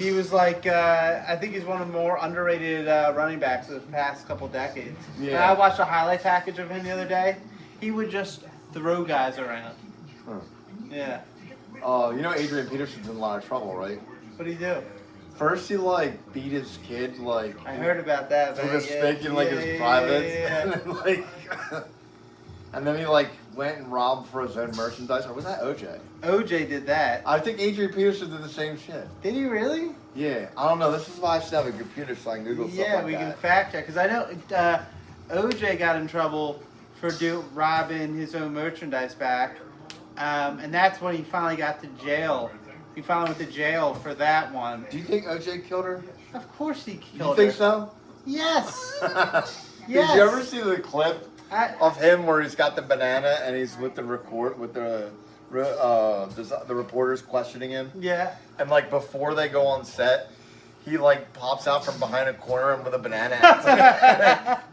He was like, I think he's one of the more underrated running backs of the past couple decades. Yeah. And I watched a highlight package of him the other day. He would just throw guys around. Huh. Yeah. You know Adrian Peterson's in a lot of trouble, right? What do you do? First he beat his kid I heard about that. with a stick in his privates. Yeah. And then and then he went and robbed for his own merchandise. Or was that OJ? OJ did that. I think Adrian Peterson did the same shit. Did he really? Yeah, I don't know. This is why I should have a computer so I can Google stuff like Yeah, we can fact check because I know OJ got in trouble for robbing his own merchandise back, and that's when he finally got to jail. He finally went to jail for that one. Do you think OJ killed her? Of course he You killed her. think so? Yes. Yes. Yes. Did you ever see the clip of him where he's got the banana and he's with the reporters questioning him? Yeah. And before they go on set, he pops out from behind a corner and with a banana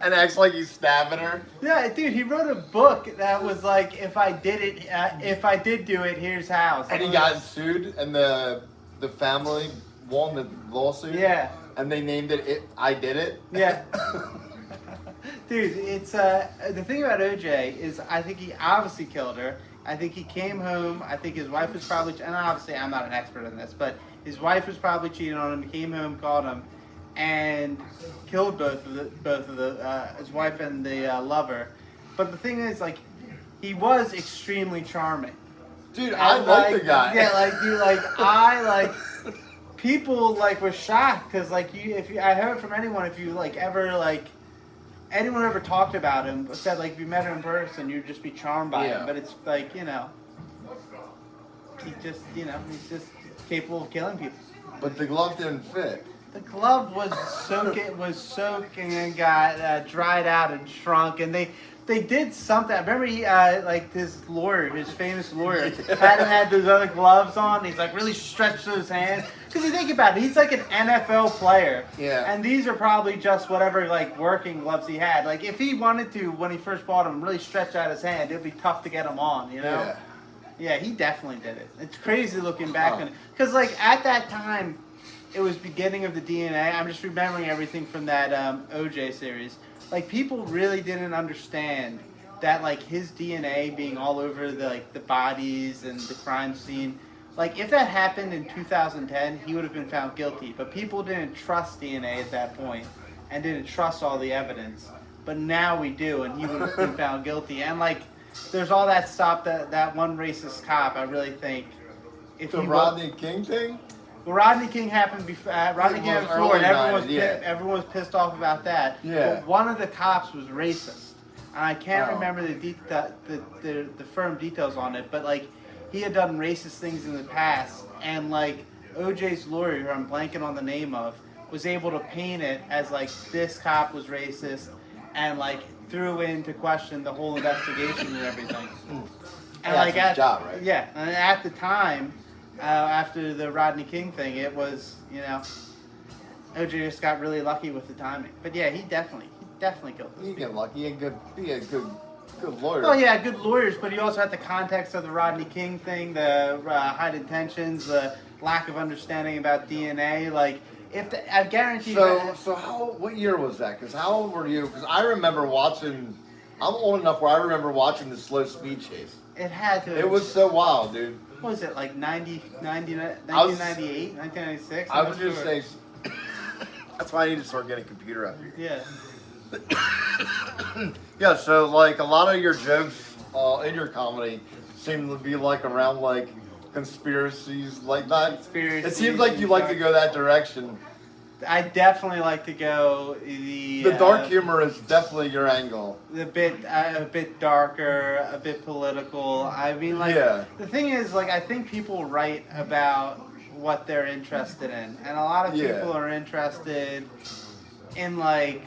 and acts like he's stabbing her. Yeah, dude, he wrote a book that was like, if I did do it, here's how. And he got sued, and the family won the lawsuit. Yeah. And they named it I Did It. Yeah. Dude, it's the thing about OJ is I think he obviously killed her. I think he came home. I think his wife was probably, and obviously I'm not an expert in this, but his wife was probably cheating on him. He came home, called him, and killed both of the his wife and the lover. But the thing is, he was extremely charming. Dude, I like the guy. Yeah, people were shocked because I heard from anyone if you anyone ever talked about him said if you met him in person you'd just be charmed by him, but it's he's just capable of killing people. But the glove didn't fit. The glove was soaking and got dried out and shrunk, and they did something. I remember he his lawyer, his famous lawyer, had him had those other gloves on. He's really stretched those hands because you think about it, he's like an NFL player. Yeah. And these are probably just whatever working gloves he had. If he wanted to when he first bought them really stretch out his hand, it'd be tough to get them on. You know. Yeah. Yeah, he definitely did it. It's crazy looking back on it because at that time. It was beginning of the DNA. I'm just remembering everything from that OJ series. People really didn't understand that his DNA being all over the bodies and the crime scene. If that happened in 2010, he would have been found guilty. But people didn't trust DNA at that point and didn't trust all the evidence. But now we do, and he would have been found guilty. And there's all that stuff that one racist cop. I really think if the Rodney King thing. Well, Rodney King happened before. Rodney King happened before, and everyone was pissed off about that. Yeah. But one of the cops was racist, and I can't remember the firm details on it. But he had done racist things in the past, and OJ's lawyer, who I'm blanking on the name of, was able to paint it as this cop was racist, and threw into question the whole investigation and everything. And that's his job, right? Yeah, and at the time. After the Rodney King thing, it was, OJ just got really lucky with the timing. But yeah, he definitely killed this. He get lucky. He had good lawyers. Oh yeah, good lawyers, but he also had the context of the Rodney King thing, the high intentions, the lack of understanding about DNA. I guarantee. What year was that? Because how old were you? Because I remember watching. I'm old enough where I remember watching the slow speed chase. It had to. It was so wild, dude. What was it, 1998, 1996? I was just saying, that's why I need to start getting a computer out here. Yeah. Yeah, so a lot of your jokes in your comedy seem to be around conspiracies that. It seems like you like to go that direction. I definitely like to go the dark humor is definitely your angle. A bit darker, a bit political. I mean, yeah. The thing is, I think people write about what they're interested in, and a lot of people are interested in I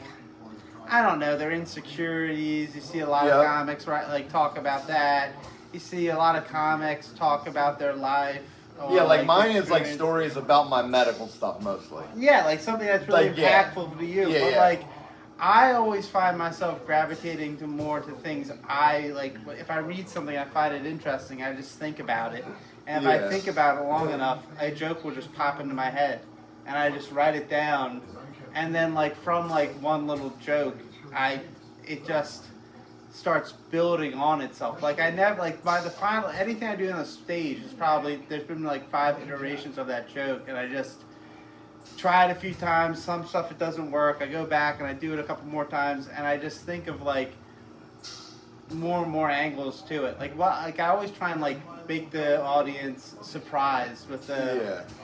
don't know, their insecurities. You see a lot of comics talk about that. You see a lot of comics talk about their life. Yeah, mine is stories about my medical stuff mostly. Yeah, something that's really impactful to you. Yeah, but I always find myself gravitating to things I like. If I read something, I find it interesting. I just think about it, and if I think about it long enough, a joke will just pop into my head. and I just write it down, and then like from like one little joke, it just starts building on itself. Like I never like by the final anything I do on the stage is probably there's been like 5 iterations of that joke, and I just try it a few times. Some stuff it doesn't work. I go back and I do it a couple more times, and I just think of like more and more angles to it. Like I always try and like make the audience surprised with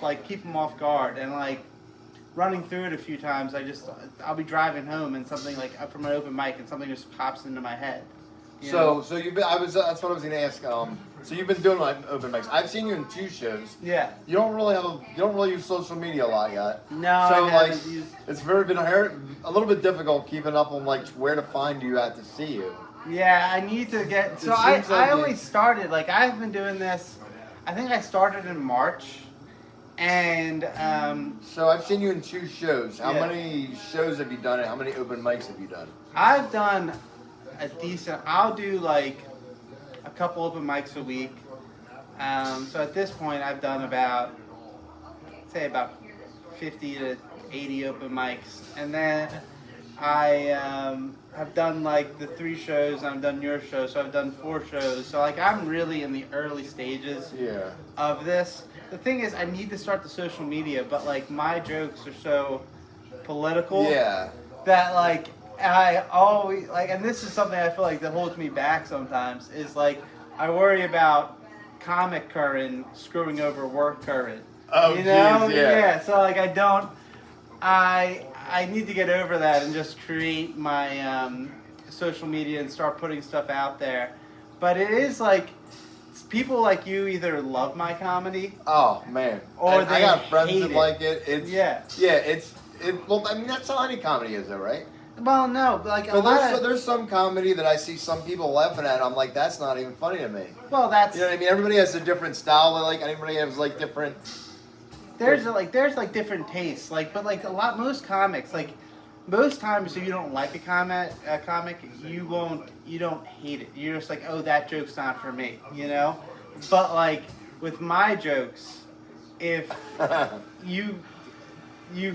like keep them off guard, and like running through it a few times. I'll be driving home and something like up from an open mic and something just pops into my head. So you've been. That's what I was going to ask. So you've been doing like open mics. I've seen you in 2 shows. Yeah. You don't really use social media a lot yet. No. So I like, haven't used... it's been a little bit difficult keeping up on like where to find you at to see you. Yeah, I need to get. So I only started like I've been doing this. I think I started in March, and So I've seen you in 2 shows. How many shows have you done, and how many open mics have you done? I've done a decent. I'll do like a couple open mics a week. So at this point, I've done about 50 to 80 open mics, and then I have done like the 3 shows. And I've done your show, so I've done 4 shows. So like I'm really in the early stages of this. The thing is, I need to start the social media, but like my jokes are so political that like I always like, and this is something I feel like that holds me back sometimes. Is like I worry about comic Curran screwing over work Curran. Oh, you know? Geez, yeah. So like I need to get over that and just create my social media and start putting stuff out there. But it is like people like you either love my comedy. Oh man. Or I got friends that it. like it. It's yeah. Well, I mean that's how any comedy is, though, right? Well, no, but like there's some comedy that I see some people laughing at. I'm like, that's not even funny to me. Well, that's you know what I mean. Everybody has a different style. Like everybody has like different. There's like different tastes. Like, but like most comics, like most times if you don't like a comic, you don't hate it. You're just like, oh, that joke's not for me, you know. But like with my jokes, if you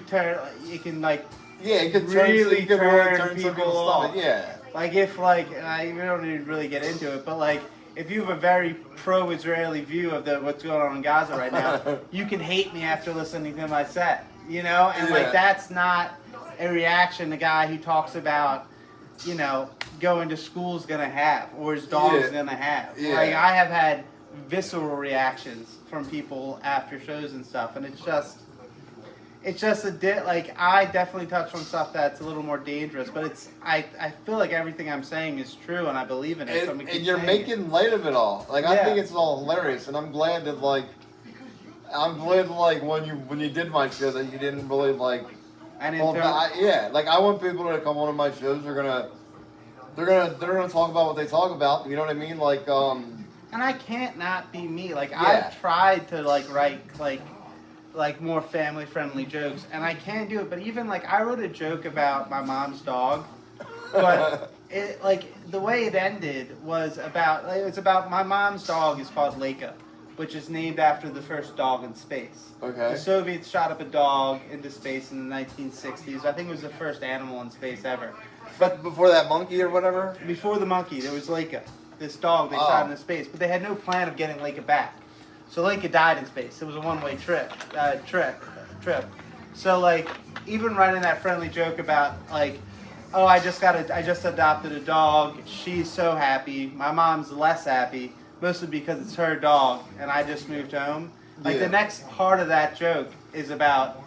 turn, you can like. Yeah, it could really turn some people off. Yeah. Like if like we don't even really get into it, but like if you have a very pro-Israeli view of what's going on in Gaza right now, you can hate me after listening to my set, you know, and like that's not a reaction the guy who talks about, you know, going to school's gonna have or his dog's gonna have. Yeah. Like I have had visceral reactions from people after shows and stuff, and it's just like I definitely touch on stuff that's a little more dangerous, but I feel like everything I'm saying is true and I believe in it. And you're making light of it all. Like I think it's all hilarious, and I'm glad that when you did my show that you didn't really like. I didn't. Like I want people to come on to my shows. They're gonna talk about what they talk about. You know what I mean? Like And I can't not be me. Like I've tried to like write like more family friendly jokes, and I can't do it. But even like I wrote a joke about my mom's dog, but it like the way it ended was it's about my mom's dog is called Leica, which is named after the first dog in space. Okay. The Soviets shot up a dog into space in the 1960s. I think it was the first animal in space ever. But before that monkey or whatever? Before the monkey, there was Leica, this dog they shot into space, but they had no plan of getting Leica back. So Leica died in space. It was a one-way trip. So like, even writing that friendly joke about like, oh, I just adopted a dog. She's so happy. My mom's less happy, mostly because it's her dog, and I just moved home. Like the next part of that joke is about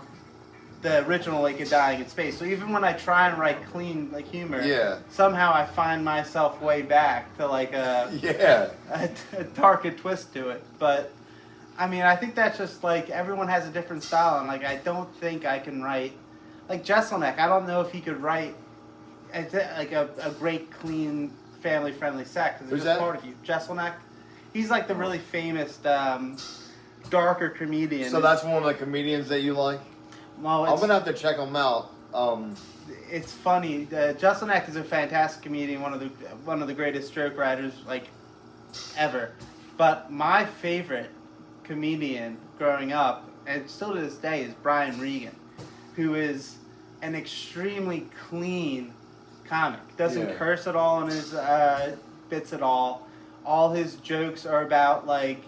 the original Leica dying in space. So even when I try and write clean like humor, somehow I find myself way back to like a darker twist to it. But I mean, I think that's just like everyone has a different style, and like I don't think I can write like Jesselneck. I don't know if he could write like a great, clean, family-friendly set because it's just part of you. Jesselneck, he's like the really famous darker comedian. So that's one of the comedians that you like. Well, I'm gonna have to check him out. It's funny. Jesselneck is a fantastic comedian, one of the greatest joke writers like ever. But my favorite comedian growing up, and still to this day, is Brian Regan, who is an extremely clean comic. Doesn't curse at all in his bits at all. All his jokes are about like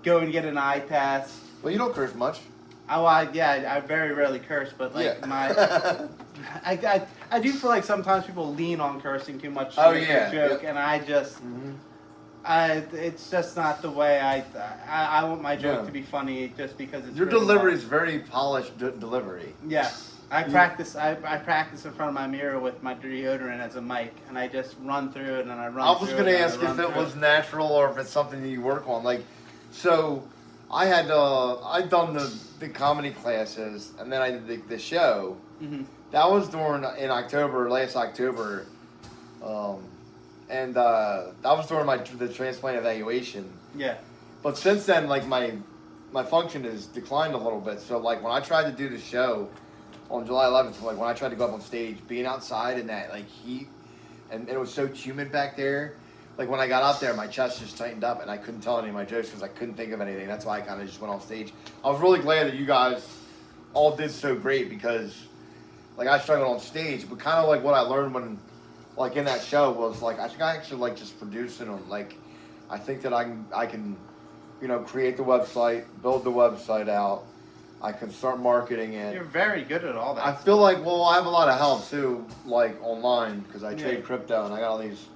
go and get an eye test. Well, you don't curse much. Oh, I very rarely curse, but like I do feel like sometimes people lean on cursing too much to make a joke, and I just it's just not the way I want my joke to be funny just because it's your really delivery is very polished delivery. Yes. I practice in front of my mirror with my deodorant as a mic, and I just run through it, and I run. I was going to ask if it was natural or if it's something that you work on. Like, so I had I'd done the comedy classes, and then I did the show. Mm-hmm. That was in October, last October, and that was during the transplant evaluation. Yeah. But since then, like my function has declined a little bit. So like when I tried to do the show on July 11th, like when I tried to go up on stage, being outside in that like heat, and it was so humid back there, like when I got out there, my chest just tightened up, and I couldn't tell any of my jokes because I couldn't think of anything. That's why I kind of just went on stage. I was really glad that you guys all did so great because, like, I struggled on stage, but kind of like what I learned when, like, in that show was like I think I actually like just producing them. Like, I think that I can, you know, create the website, build the website out. I can start marketing it. You're very good at all that. I feel like, well, I have a lot of help too, like online, because I trade crypto and I got all this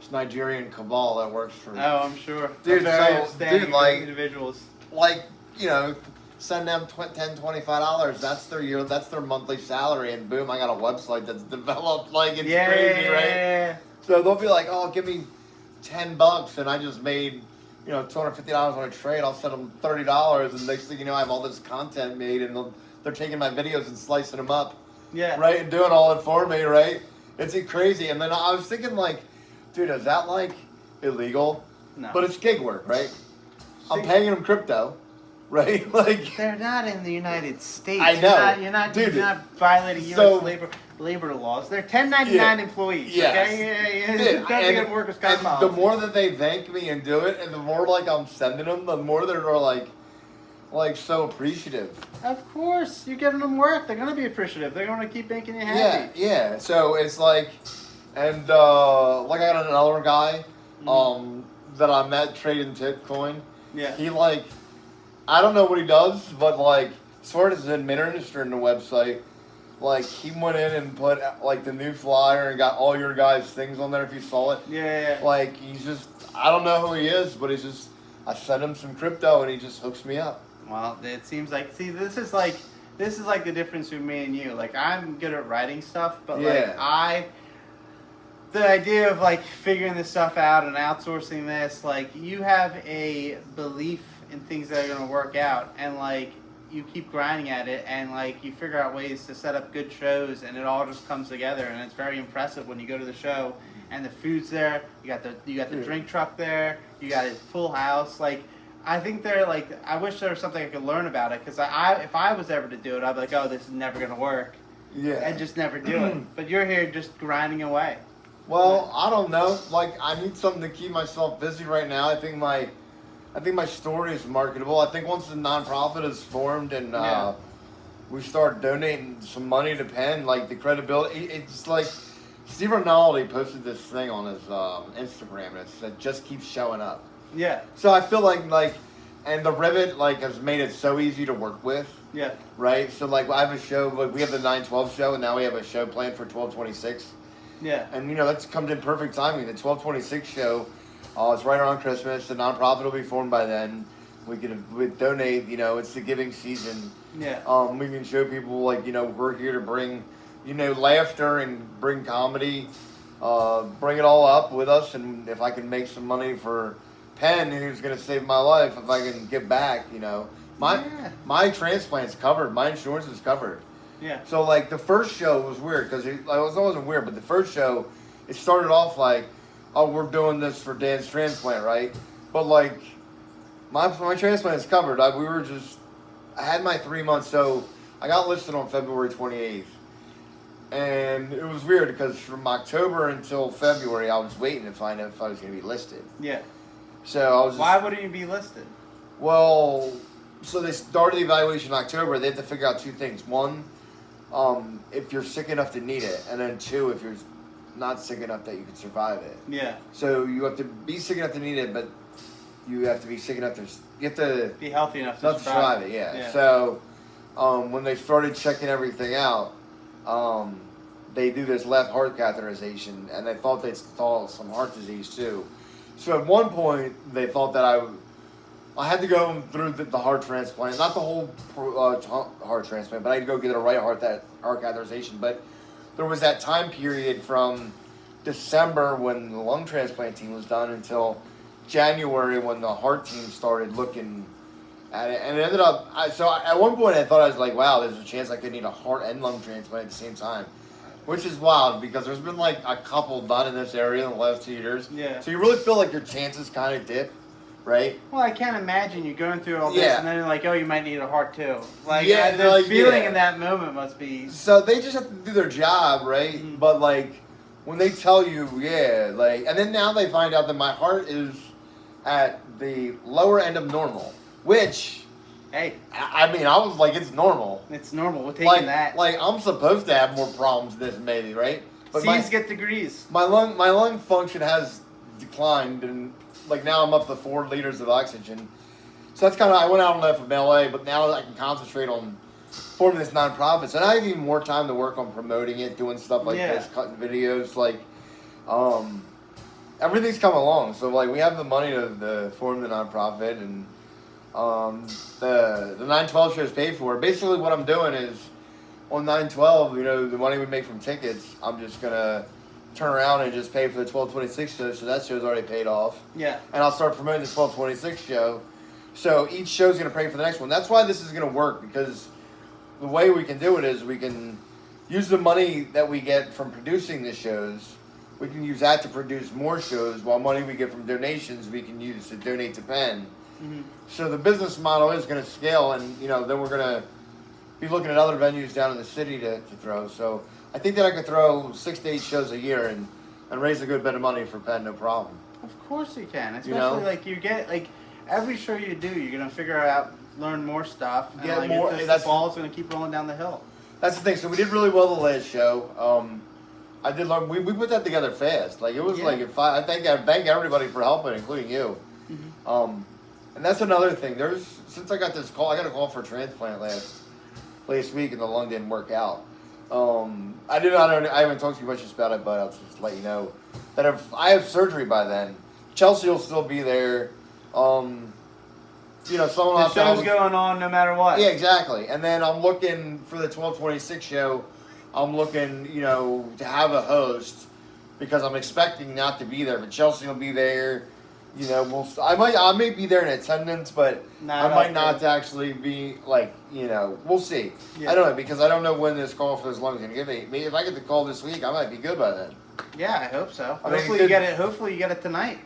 Nigerian cabal that works for. Oh, I'm sure. Dude, like individuals. Like, you know, send them $10, $25. That's their monthly salary, and boom, I got a website that's developed. Like it's crazy, right? So they'll be like, oh, give me $10, and I just made, you know, $250 on a trade. I'll send them $30, and next thing you know, I have all this content made, and they're taking my videos and slicing them up, right, and doing all it for me, right? It's crazy. And then I was thinking, like, dude, is that like illegal? No. But it's gig work, right? I'm paying them crypto, right? Like they're not in the United States. I know. You're not violating U.S. labor laws. They're 1099 employees. Okay. And workers' comp policy. The more that they thank me and do it, and the more like I'm sending them, the more they're like so appreciative. Of course, you're giving them work. They're gonna be appreciative. They're gonna keep making you happy. Yeah. So it's like, and like I got another guy, that I met trading Bitcoin. Yeah. He like, I don't know what he does, but like, sort of administering the website. Like he went in and put like the new flyer and got all your guys' things on there if you saw it. Yeah. Like he's just, I don't know who he is, but he's just, I send him some crypto and he just hooks me up. Well, it seems like, this is like the difference between me and you. Like I'm good at writing stuff, but the idea of like figuring this stuff out and outsourcing this, like you have a belief in things that are going to work out, and like you keep grinding at it, and like you figure out ways to set up good shows, and it all just comes together, and it's very impressive when you go to the show and the food's there, you got the drink truck there, you got a full house. Like I think they're like, I wish there was something I could learn about it, because if I was ever to do it, I'd be like, oh, this is never going to work, and just never do it. But you're here just grinding away. Well, I don't know. Like, I need something to keep myself busy right now. I think my story is marketable. I think once the nonprofit is formed and we start donating some money to Penn, like the credibility, it's like Steve Rinaldi posted this thing on his Instagram, and it just keeps showing up. Yeah. So I feel like, and the Rivet like has made it so easy to work with. Yeah. Right. So like I have a show, like we have the 9/12 show, and now we have a show planned for 12/26. Yeah. And, you know, that's comes in perfect timing. The 12/26 show, it's right around Christmas. The nonprofit will be formed by then. We donate, you know, it's the giving season. Yeah. We can show people, like, you know, we're here to bring, you know, laughter and bring comedy. Bring it all up with us. And if I can make some money for Penn, who's going to save my life, if I can give back, you know. My transplant's covered. My insurance is covered. Yeah. So, like, the first show was weird, because it wasn't weird, but the first show, it started off like, oh, we're doing this for Dan's transplant, right? But, like, my transplant is covered. I had my 3 months, so I got listed on February 28th. And it was weird, because from October until February, I was waiting to find out if I was going to be listed. Yeah. So I was Why wouldn't you be listed? Well, so they started the evaluation in October. They have to figure out two things. One, if you're sick enough to need it, and then two, if you're not sick enough that you can survive it. Yeah. So you have to be sick enough to need it, but you have to be sick enough to be healthy enough to survive it. Yeah. So when they started checking everything out, they do this left heart catheterization, and they thought they saw some heart disease too. So at one point, they thought that I had to go through the heart transplant, not the whole heart transplant, but I had to go get a right heart catheterization. But there was that time period from December when the lung transplant team was done until January when the heart team started looking at it. And it ended up, so at one point I thought, I was like, wow, there's a chance I could need a heart and lung transplant at the same time. Which is wild because there's been like a couple done in this area in the last 2 years. Yeah. So you really feel like your chances kind of dip, right? Well, I can't imagine you going through all this and then you're like, oh, you might need a heart too. Like, yeah, the feeling in that moment must be. So they just have to do their job, right? Mm-hmm. But like when they tell you, and then now they find out that my heart is at the lower end of normal, which. Hey, I mean, I was like, it's normal. It's normal. We're taking that. Like, I'm supposed to have more problems than this, maybe, right? But C's get degrees. My lung function has declined, and like now I'm up to 4 liters of oxygen. So that's kind of, I went out and left from LA, but now I can concentrate on forming this nonprofit. So now I have even more time to work on promoting it, doing stuff like this, cutting videos, like, everything's come along. So like, we have the money to form the nonprofit, and the 9/12 show is paid for. Basically, what I'm doing is on 9/12, the money we make from tickets, I'm just gonna turn around and just pay for the 12/26 show. So that show's already paid off. Yeah. And I'll start promoting the 12/26 show. So each show's gonna pay for the next one. That's why this is gonna work, because the way we can do it is we can use the money that we get from producing the shows. We can use that to produce more shows, while money we get from donations we can use to donate to Penn. Mm-hmm. So the business model is going to scale, and then we're going to be looking at other venues down in the city to throw. So I think that I could throw 6 to 8 shows a year and raise a good bit of money for Penn, no problem. Of course you can, especially like you get every show you do, you're going to figure out, learn more stuff, and get more. The ball's going to keep rolling down the hill. That's the thing. So we did really well the last show. I did learn. We put that together fast. Like it was like I thank everybody for helping, including you. Mm-hmm. And that's another thing. Since I got this call, I got a call for a transplant last week, and the lung didn't work out. I haven't talked to you much about it, but I'll just let you know that if I have surgery by then, Chelsea will still be there. Someone the show's going on no matter what. Yeah, exactly. And then I'm looking for the 12/26 show. I'm looking, to have a host, because I'm expecting not to be there, but Chelsea will be there. I may be there in attendance, but I might not actually be we'll see. Yeah. I don't know, because I don't know when this call for this lung is going to give me. If I get the call this week, I might be good by then. Yeah, I hope so. Hopefully you get it. Hopefully you get it tonight.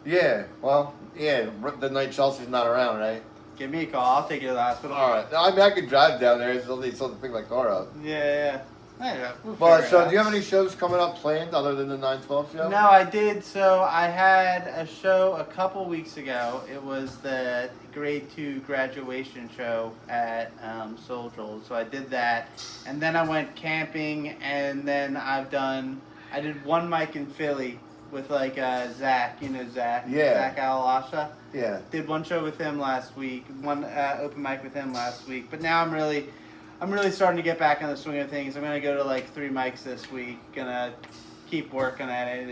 Yeah. Well, the night Chelsea's not around, right? Give me a call. I'll take you to the hospital. All right. I could drive down there. So they still have to pick my car up. Yeah. So do you have any shows coming up planned other than the 9/12 show? No, I did. So I had a show a couple weeks ago. It was the grade 2 graduation show at Soldier. So I did that, and then I went camping, and then I did one mic in Philly with Zach. Zach. Yeah. Zach Alasha. Yeah. Did one show with him last week. One open mic with him last week. But now I'm really starting to get back on the swing of things. I'm going to go to 3 mics this week. Gonna keep working at it,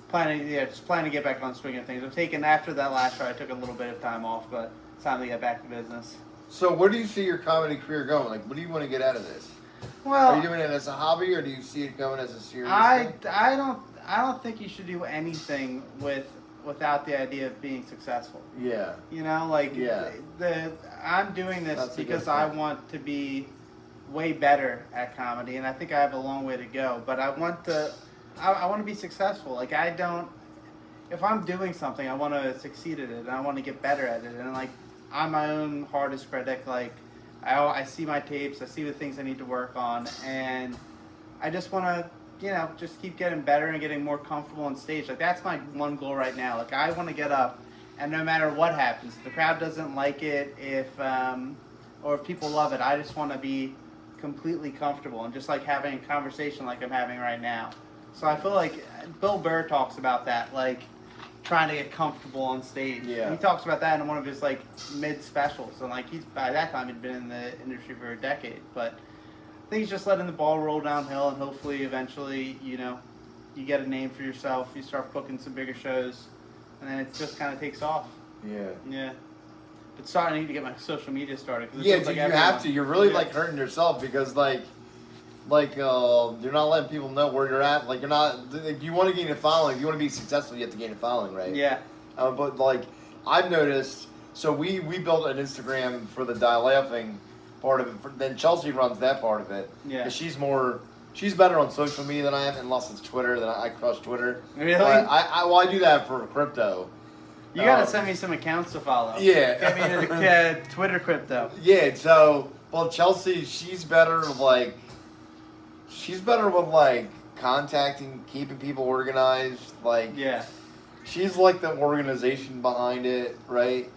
planning to get back on the swing of things. After that last show, I took a little bit of time off, but it's time to get back to business. So where do you see your comedy career going? What do you want to get out of this? Well, are you doing it as a hobby, or do you see it going as a serious thing? I don't think you should do anything without the idea of being successful. Yeah. I'm doing this because I want to be way better at comedy, and I think I have a long way to go. But I want to be successful. If I'm doing something, I want to succeed at it, and I want to get better at it. And I'm my own hardest critic. I see my tapes, I see the things I need to work on, and I just want to. Just keep getting better and getting more comfortable on stage. That's my one goal right now. I want to get up And no matter what happens, if the crowd doesn't like it, or if people love it, I just want to be completely comfortable and just like having a conversation like I'm having right now. So I feel like Bill Burr talks about that, like trying to get comfortable on stage. Yeah. He talks about that in one of his like mid specials, and like by that time he'd been in the industry for a decade. But I think he's just letting the ball roll downhill, and hopefully eventually, you get a name for yourself, you start booking some bigger shows, and then it just kind of takes off. Yeah. Yeah. But I need to get my social media started. Yeah, dude, you have to. You're really like hurting yourself because like you're not letting people know where you're at. Like you're not. Like, you want to gain a following. If you want to be successful, you have to gain a following, right? Yeah. But like I've noticed, so we built an Instagram for the Die Laughing part of it. Then Chelsea runs that part of it. Yeah. She's better on social media than I am, unless it's Twitter. Then I crush Twitter. Really? I do that for crypto. You gotta send me some accounts to follow. Yeah. Get me to the Twitter crypto. Yeah. So, well, Chelsea, she's better with like contacting, keeping people organized. Like, yeah. She's like the organization behind it, right?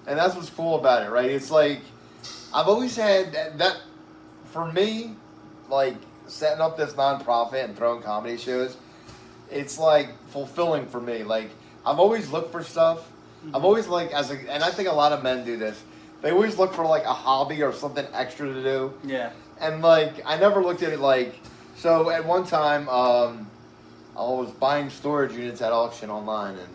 And that's what's cool about it, right? It's like I've always had that for me, like setting up this nonprofit and throwing comedy shows. It's like fulfilling for me. Like I've always looked for stuff. Mm-hmm. I've always like and I think a lot of men do this. They always look for like a hobby or something extra to do. Yeah. And like I never looked at it like so. At one time, I was buying storage units at auction online and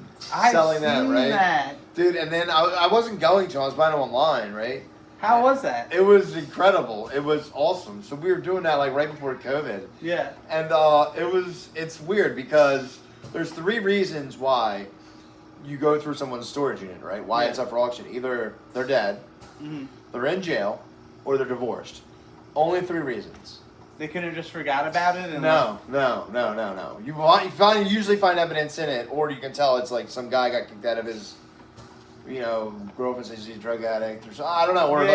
selling them, right? That. Dude, and then I wasn't going to. I was buying them online, right? How was that? It was incredible. It was awesome. So we were doing that like right before COVID. Yeah. And it's weird because there's 3 reasons why you go through someone's storage unit, right? Why it's up for auction. Either they're dead, they're in jail, or they're divorced. Only 3 reasons. They could have just forgot about it? No. You usually find evidence in it, or you can tell it's like some guy got kicked out of his, girlfriend says he's a drug addict, or so, I don't know. Or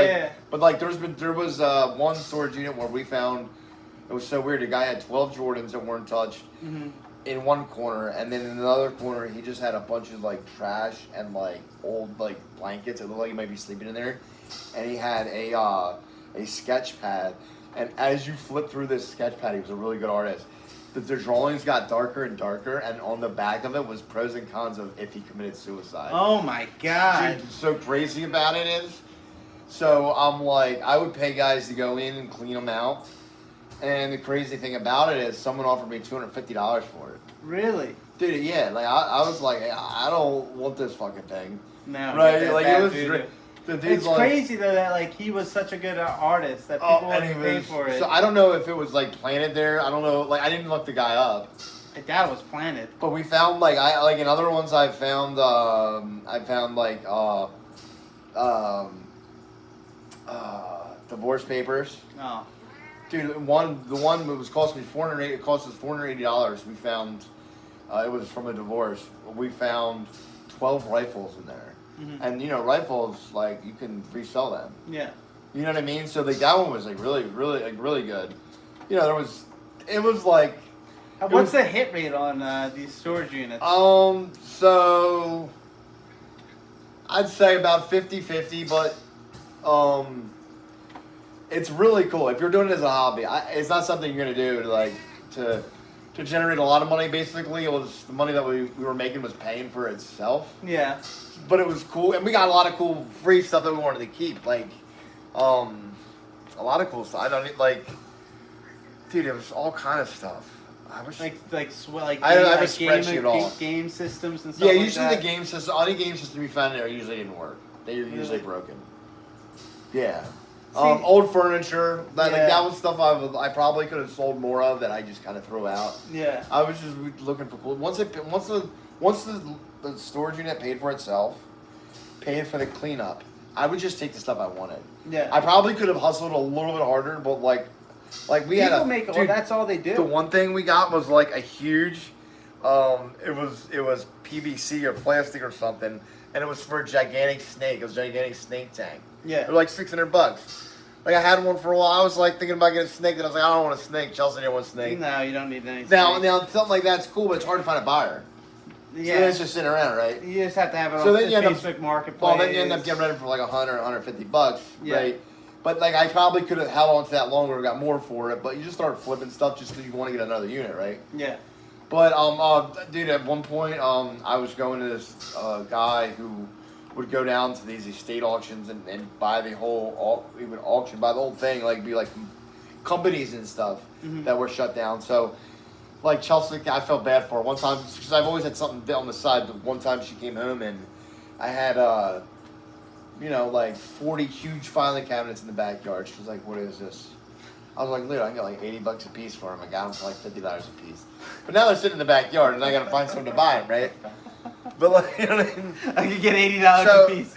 but like there was one storage unit where we found, it was so weird. The guy had 12 Jordans that weren't touched in one corner, and then in another corner he just had a bunch of like trash and like old like blankets. It looked like he might be sleeping in there, and he had a sketch pad. And as you flip through this sketch pad, he was a really good artist. The drawings got darker and darker, and on the back of it was pros and cons of if he committed suicide. Oh my god! Dude, so crazy about it is. So I'm like, I would pay guys to go in and clean them out. And the crazy thing about it is, someone offered me $250 for it. Really? Dude, yeah. Like I was like, I don't want this fucking thing. No. Right? Like it was. It's like, crazy though that like he was such a good artist that people would pay for it. So I don't know if it was like planted there. I don't know. Like I didn't look the guy up. I doubt it was planted. But we found like in other ones I found divorce papers. Oh. Dude, the one that was costing me $480. It cost us $480. We found it was from a divorce. We found 12 rifles in there. And rifles, like you can resell them. Yeah. You know what I mean? So like that one was like really good. It was like. What's the hit rate on these storage units? So I'd say about 50-50, but it's really cool if you're doing it as a hobby. It's not something you're gonna do to generate a lot of money. Basically, it was the money that we were making was paying for itself. Yeah. But it was cool, and we got a lot of cool free stuff that we wanted to keep, like, a lot of cool stuff. I don't need, like, dude, it was all kind of stuff. I wish I have a spreadsheet all. Game systems and stuff. Yeah, usually like the game system, any game system we found in there usually didn't work. They were usually broken. Yeah. Old furniture, that was stuff I probably could have sold more of that I just kind of threw out. Yeah. I was just looking for cool. Once the storage unit paid for itself, paid for the cleanup, I would just take the stuff I wanted. Yeah. I probably could have hustled a little bit harder, but like we had that's all they do. The one thing we got was like a huge, it was PVC or plastic or something, and it was for a gigantic snake. It was a gigantic snake tank. Yeah. It was like $600. Like I had one for a while. I was like thinking about getting a snake, and I was like, I don't want a snake. Chelsea didn't want a snake. No, you don't need any. Now something like that's cool, but it's hard to find a buyer. Yeah. So then it's just sitting around, right? You just have to have it on the Facebook Marketplace. Well, then you end up getting rid of it for like $100 or $150, right? But like I probably could have held on to that longer and got more for it. But you just start flipping stuff just because you want to get another unit, right? Yeah. But dude, at one point I was going to this guy who would go down to these estate auctions and buy the whole he would buy the whole thing, like be like companies and stuff that were shut down. So like Chelsea, I felt bad for her one time because I've always had something on the side. But one time she came home and I had like 40 huge filing cabinets in the backyard. She was like, "What is this?" I was like, "Dude, I can get like $80 a piece for them. I got them for like $50 a piece." But now they're sitting in the backyard, and I got to find someone to buy them, right? But like, you know what I mean? I could get $80 a piece.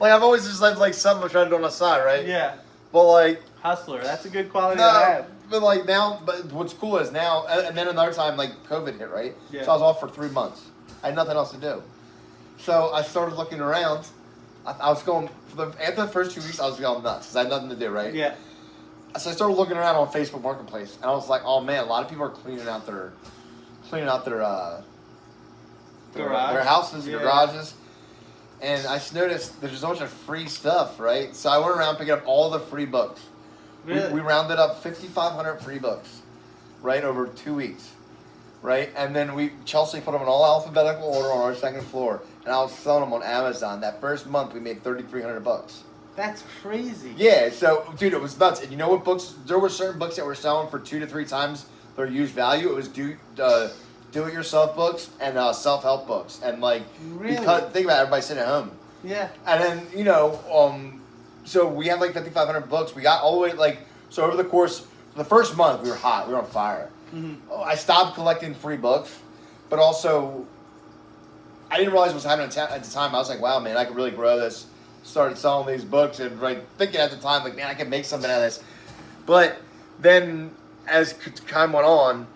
like I've always just had like something I'm trying to do on the side, right? Yeah. But like hustler, that's a good quality to have. But like now, but what's cool is now, and then another time like COVID hit, right? Yeah. So I was off for 3 months. I had nothing else to do. So I started looking around. I was going after the first 2 weeks. I was going nuts because I had nothing to do, right? Yeah. So I started looking around on Facebook Marketplace, and I was like, "Oh man, a lot of people are cleaning out their houses, their garages." And I just noticed there's a bunch of free stuff, right? So I went around picking up all the free books. Really? We rounded up 5,500 free books, right, over 2 weeks, right? And then Chelsea put them in all alphabetical order on our second floor, and I was selling them on Amazon. That first month, we made $3,300. That's crazy. Yeah, so dude, it was nuts. And you know what books? There were certain books that were selling for 2 to 3 times their used value. It was do-it-yourself books and self-help books, and like really? Because think about it, everybody sitting at home. Yeah. And then so we had like 5,500 books. We got all the way so over the course the first month we were hot. We were on fire. Mm-hmm. I stopped collecting free books, but also I didn't realize what was happening at the time. I was like, wow, man, I could really grow this. Started selling these books and thinking at the time, like, man, I can make something out of this. But then as time went on,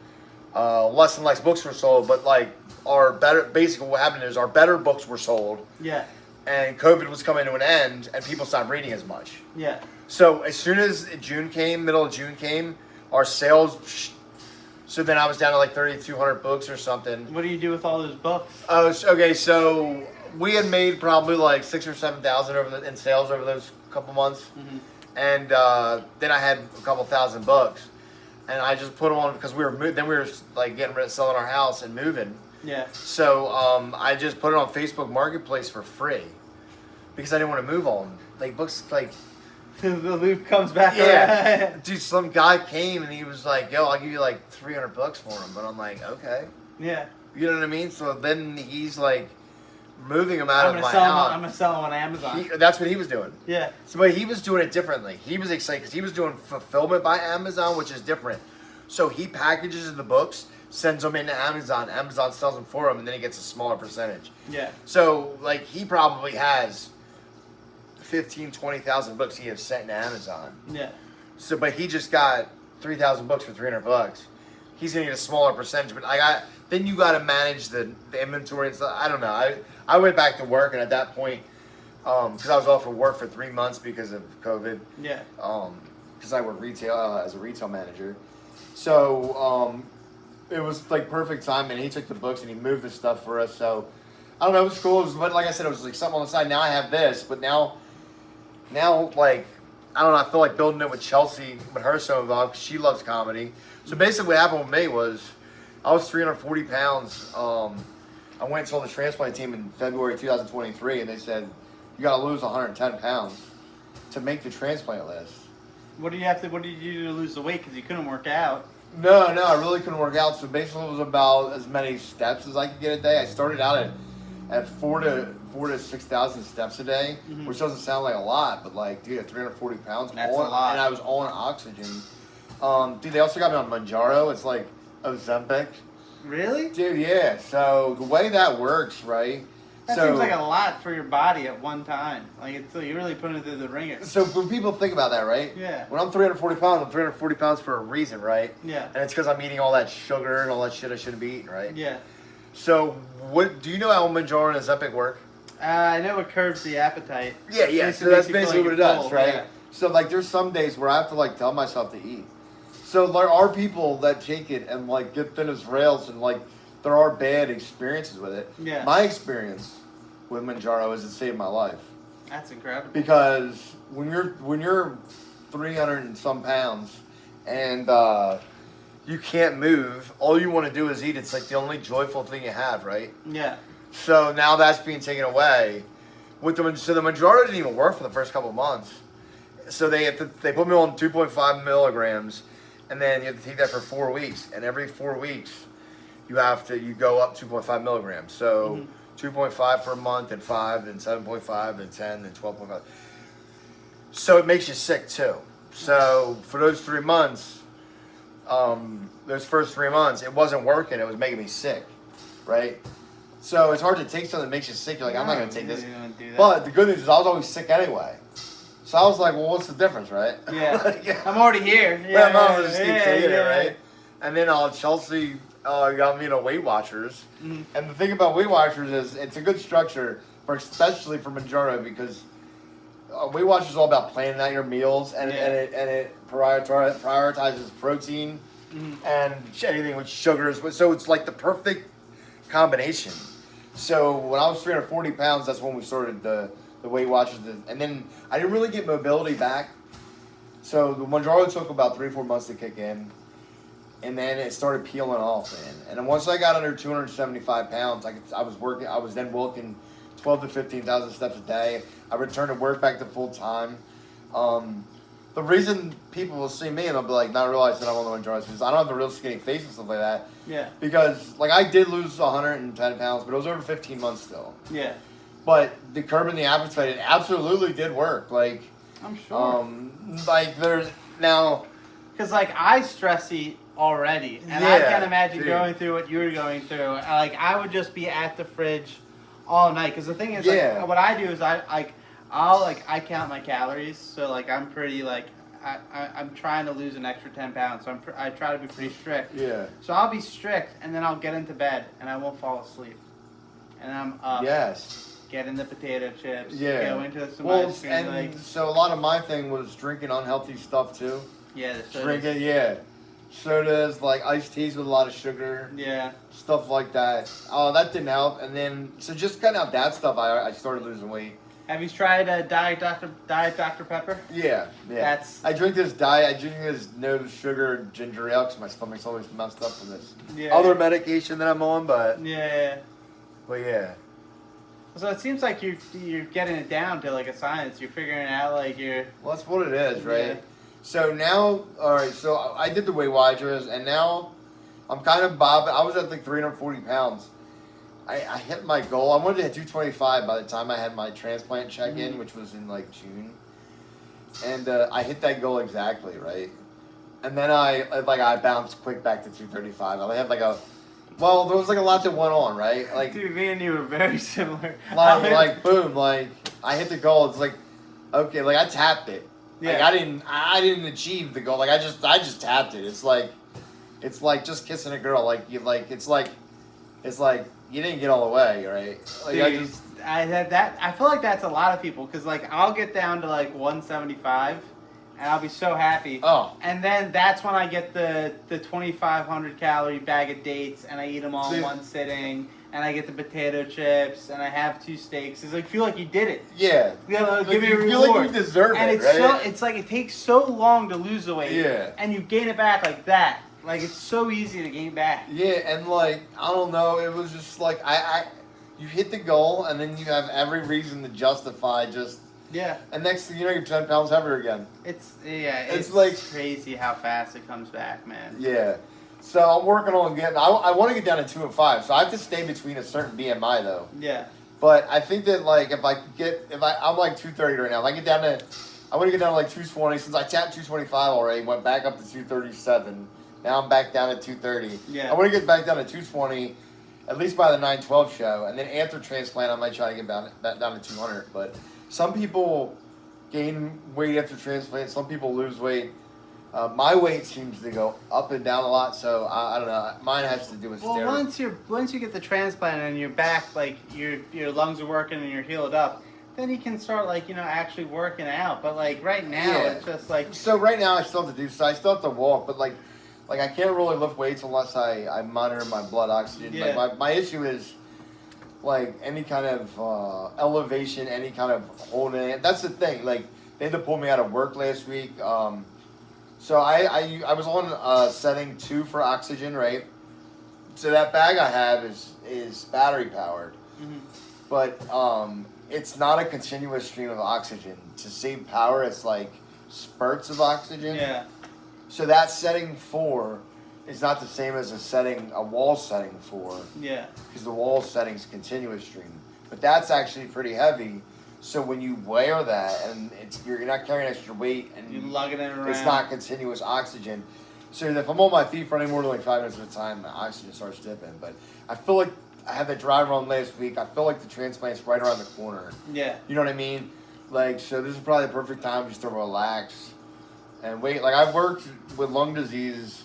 less and less books were sold. But like basically what happened is our better books were sold. Yeah. And COVID was coming to an end, and people stopped reading as much. Yeah. So as soon as middle of June came, our sales. So then I was down to like 3,200 books or something. What do you do with all those books? Okay, so we had made probably like 6,000 or 7,000 in sales over those couple months, and then I had a couple thousand books, and I just put them on because we were like getting rid of selling our house and moving. Yeah. So I just put it on Facebook Marketplace for free because I didn't want to move on like books like. The loop comes back. Yeah, dude. Some guy came and he was like, "Yo, I'll give you like $300 for them," but I'm like, "Okay." Yeah. You know what I mean? So then he's like moving them out of my house. I'm gonna sell them on Amazon. That's what he was doing. Yeah. So, but he was doing it differently. He was excited because he was doing fulfillment by Amazon, which is different. So he packages the books, sends them into Amazon. Amazon sells them for him, and then he gets a smaller percentage. Yeah. So like he probably has 15,000, 20,000 books he has sent to Amazon. Yeah. So, but he just got 3,000 books for $300. He's gonna get a smaller percentage, but then you got to manage the inventory and stuff. I don't know. I went back to work, and at that point, because I was off of work for 3 months because of COVID. Yeah. Because I work retail as a retail manager, so it was like perfect time, and he took the books and he moved the stuff for us. So I don't know. It was cool. But like I said, it was like something on the side. Now I have this, but now like I don't know. I feel like building it with Chelsea, with her so involved because she loves comedy. So basically, what happened with me was I was 340 pounds. I went and saw the transplant team in February 2023, and they said you got to lose 110 pounds to make the transplant list. What did you do to lose the weight? Because you couldn't work out. No, I really couldn't work out. So basically, it was about as many steps as I could get a day. I started out at 4,000 to 6,000 steps a day, which doesn't sound like a lot, but like, dude, at 340 pounds, that's a lot. And I was on oxygen. Dude, they also got me on Manjaro. It's like Ozempic. Really? Dude, yeah. So the way that works, right? That seems like a lot for your body at one time. Like, you really put it through the ringer. So when people think about that, right? Yeah. When I'm 340 pounds, I'm 340 pounds for a reason, right? Yeah. And it's because I'm eating all that sugar and all that shit I shouldn't be eating, right? Yeah. So what do you know how Manjaro and Ozempic work? I know it curbs the appetite. Yeah. So that's basically what it does, right? Yeah. So like, there's some days where I have to like tell myself to eat. So there are people that take it and like get thin as rails and like there are bad experiences with it. Yeah. My experience with Mounjaro is it saved my life. That's incredible. Because when you're 300 and some pounds and you can't move, all you want to do is eat. It's like the only joyful thing you have, right? Yeah. So now that's being taken away. So the Mounjaro didn't even work for the first couple of months. So they put me on 2.5 milligrams, and then you have to take that for 4 weeks. And every 4 weeks, you go up 2.5 milligrams. So 2.5 for a month, and 5, then 7.5, then 10, then 12.5. So it makes you sick too. So for those 3 months, those first 3 months, it wasn't working. It was making me sick, right? So it's hard to take something that makes you sick. You're like, I'm not going to take this. But the good news is I was always sick anyway. So I was like, well, what's the difference, right? Yeah. I'm already here. Yeah, I might as well just keep taking it, right? And then Chelsea got me into Weight Watchers. Mm-hmm. And the thing about Weight Watchers is it's a good structure, especially for Mounjaro, because Weight Watchers is all about planning out your meals, and it prioritizes protein and anything with sugars. So it's like the perfect combination. So when I was 340 pounds, that's when we started the Weight Watchers, and then I didn't really get mobility back. So the Mounjaro took about 3-4 months to kick in, and then it started peeling off, man. And then once I got under 275 pounds, I was then walking 12 to 15,000 steps a day. I returned to work back to full time. The reason people will see me and they'll be like, not realize that I'm on the Mounjaro is because I don't have the real skinny face and stuff like that. Yeah. Because like I did lose 110 pounds, but it was over 15 months still. Yeah. But the curbing the appetite, it absolutely did work. Like, I'm sure. Like there's now, because like I stress eat already, and I can't imagine going through what you were going through. Like I would just be at the fridge all night. Because the thing is, like, what I do is I count my calories. So like I'm pretty like I'm trying to lose an extra 10 pounds. So I try to be pretty strict. Yeah. So I'll be strict, and then I'll get into bed, and I won't fall asleep, and I'm up. Yes. Get in the potato chips. Yeah. Go into some ice cream. And so a lot of my thing was drinking unhealthy stuff too. Yeah, the sodas. Drinking, sodas, like iced teas with a lot of sugar. Yeah. Stuff like that. Oh, that didn't help. And then, so just cutting out that stuff, I started losing weight. Have you tried Diet Dr. Pepper? Yeah. I drink this no sugar ginger ale because my stomach's always messed up from this other medication that I'm on, but... Yeah. But yeah. So it seems like you're getting it down to like a science. You're figuring out like you're... Well, that's what it is, right? Yeah. So now, alright, so I did the Weight Watchers, and now I'm kind of bobbing. I was at like 340 pounds. I hit my goal. I wanted to hit 225 by the time I had my transplant check-in, which was in like June. And I hit that goal exactly, right? And then I bounced quick back to 235. I had there was like a lot that went on, right? Like, dude, me and you were very similar. Like boom, like I hit the goal. It's like, okay, like I tapped it. Yeah. Like I didn't achieve the goal. Like I just tapped it. It's like just kissing a girl. It's like you didn't get all the way, right? Like dude, I had that. I feel like that's a lot of people because like I'll get down to like 175. And I'll be so happy. Oh. And then that's when I get the 2,500 calorie bag of dates, and I eat them all in one sitting. And I get the potato chips, and I have 2 steaks. It's like feel like you did it. Yeah. Give me a reward. Feel like you deserve and it, right? It's like it takes so long to lose the weight. Yeah. And you gain it back like that. Like it's so easy to gain back. Yeah, and like I don't know, it was just like you hit the goal, and then you have every reason to justify just. Yeah. And next thing you know, you're 10 pounds heavier again. It's like crazy how fast it comes back, man. Yeah. So I'm working on getting. I want to get down to 2 and 5. So I have to stay between a certain BMI though. Yeah. But I think that like I'm like 230 right now. If I get down to, I want to get down to like 220. Since I tapped 225 already, went back up to 237. Now I'm back down at 230. Yeah. I want to get back down to 220. At least by the 9/12 show, and then after transplant, I might try to get down to 200. But some people gain weight after transplant. Some people lose weight. My weight seems to go up and down a lot, so I don't know. Mine has to do with steroids. Well, once you get the transplant and you're back, like your lungs are working and you're healed up, then you can start actually working out. But like right now, it's just like. So right now, I still have to do. So I still have to walk, but like like I can't really lift weights unless I monitor my blood oxygen. Yeah. Like my issue is like any kind of elevation, any kind of holding it. That's the thing. Like they had to pull me out of work last week. So I was on setting 2 for oxygen, right? So that bag I have is battery powered, but it's not a continuous stream of oxygen. To save power, it's like spurts of oxygen. Yeah. So that setting 4 is not the same as a wall setting 4. Yeah. Because the wall setting's continuous stream, but that's actually pretty heavy. So when you wear that and you're not carrying extra weight and you lug it in around, it's not continuous oxygen. So if I'm on my feet for any more than like 5 minutes at a time, the oxygen starts dipping. But I feel like I had the drive run last week. I feel like the transplant's right around the corner. Yeah. You know what I mean? Like, so this is probably the perfect time just to relax and wait. Like, I've worked with lung disease.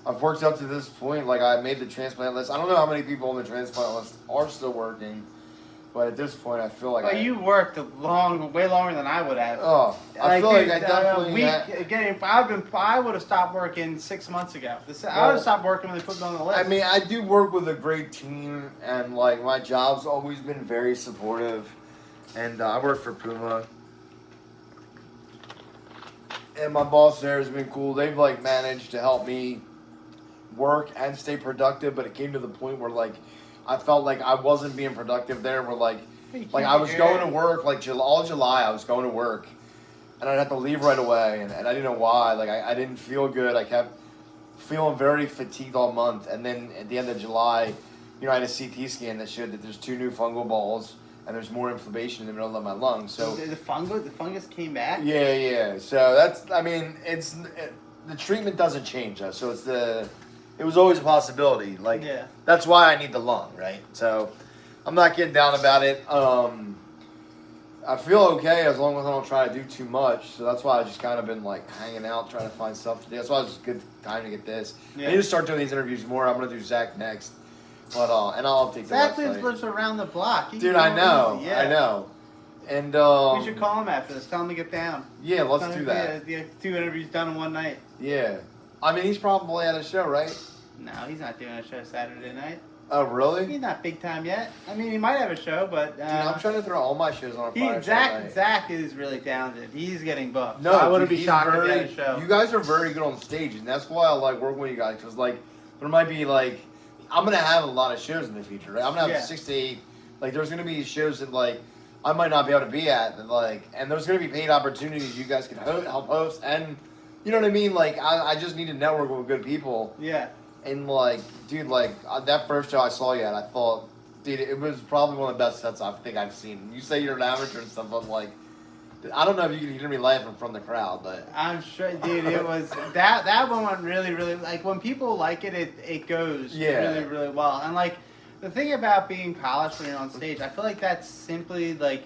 I've worked up to this point. Like, I made the transplant list. I don't know how many people on the transplant list are still working. But at this point, I feel like you worked way longer than I would have. Oh, I feel like I definitely again. I would have stopped working 6 months ago. I would have stopped working when they put me on the list. I mean, I do work with a great team, and like my job's always been very supportive. And I work for Puma, and my boss there has been cool. They've like managed to help me work and stay productive, but it came to the point where like I felt like I wasn't being productive there. Where like I was going to work like all July. I was going to work, and I'd have to leave right away, and I didn't know why. Like I didn't feel good. I kept feeling very fatigued all month, and then at the end of July, I had a CT scan that showed that there's 2 new fungal balls, and there's more inflammation in the middle of my lungs. So the fungus came back. Yeah. So that's the treatment doesn't change though. So it was always a possibility. Like, that's why I need the lung, right? So I'm not getting down about it. I feel okay as long as I don't try to do too much. So that's why I just kind of been like hanging out, trying to find stuff to do. That's why it's a good time to get this. Yeah. I need to start doing these interviews more. I'm going to do Zach next. But and I'll update the website. Zach lives around the block. Dude, I know. I know. And we should call him after this. Tell him to get down. Yeah, let's do that. 2 interviews done in one night. Yeah. I mean, he's probably at a show, right? No, he's not doing a show Saturday night. Oh, really? He's not big time yet. I mean, he might have a show, but... Dude, I'm trying to throw all my shows on a Friday. Zach is really talented. He's getting booked. No, so I wouldn't be shocked if he had a show. You guys are very good on stage, and that's why I like working with you guys. Because, like, there might be, like... I'm going to have a lot of shows in the future, right? I'm going to have 6 to 8... Like, there's going to be shows that, like, I might not be able to be at. That, like, and there's going to be paid opportunities you guys can help host. And, you know what I mean? Like, I just need to network with good people. Yeah. And, like, dude, like, that first show I saw you at, I thought, dude, it was probably one of the best sets I think I've seen. You say you're an amateur and stuff, but, like, I don't know if you can hear me laughing from the crowd, but... I'm sure, dude, it was... that one went really, really... Like, when people like it, it goes really, really well. And, like, the thing about being polished when you're on stage, I feel like that's simply, like,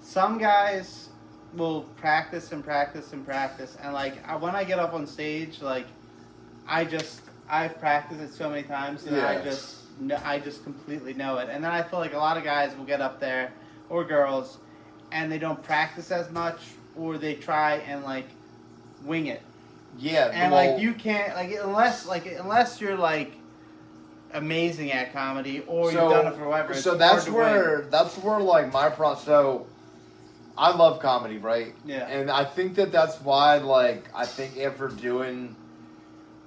some guys will practice and practice and practice. And, like, when I get up on stage, like, I've practiced it so many times, and I just completely know it. And then I feel like a lot of guys will get up there, or girls, and they don't practice as much, or they try and like wing it. Yeah, and like you can't unless you're like amazing at comedy, or you've done it for whatever. So that's where like my So I love comedy, right? Yeah. And I think that's why, like, I think after doing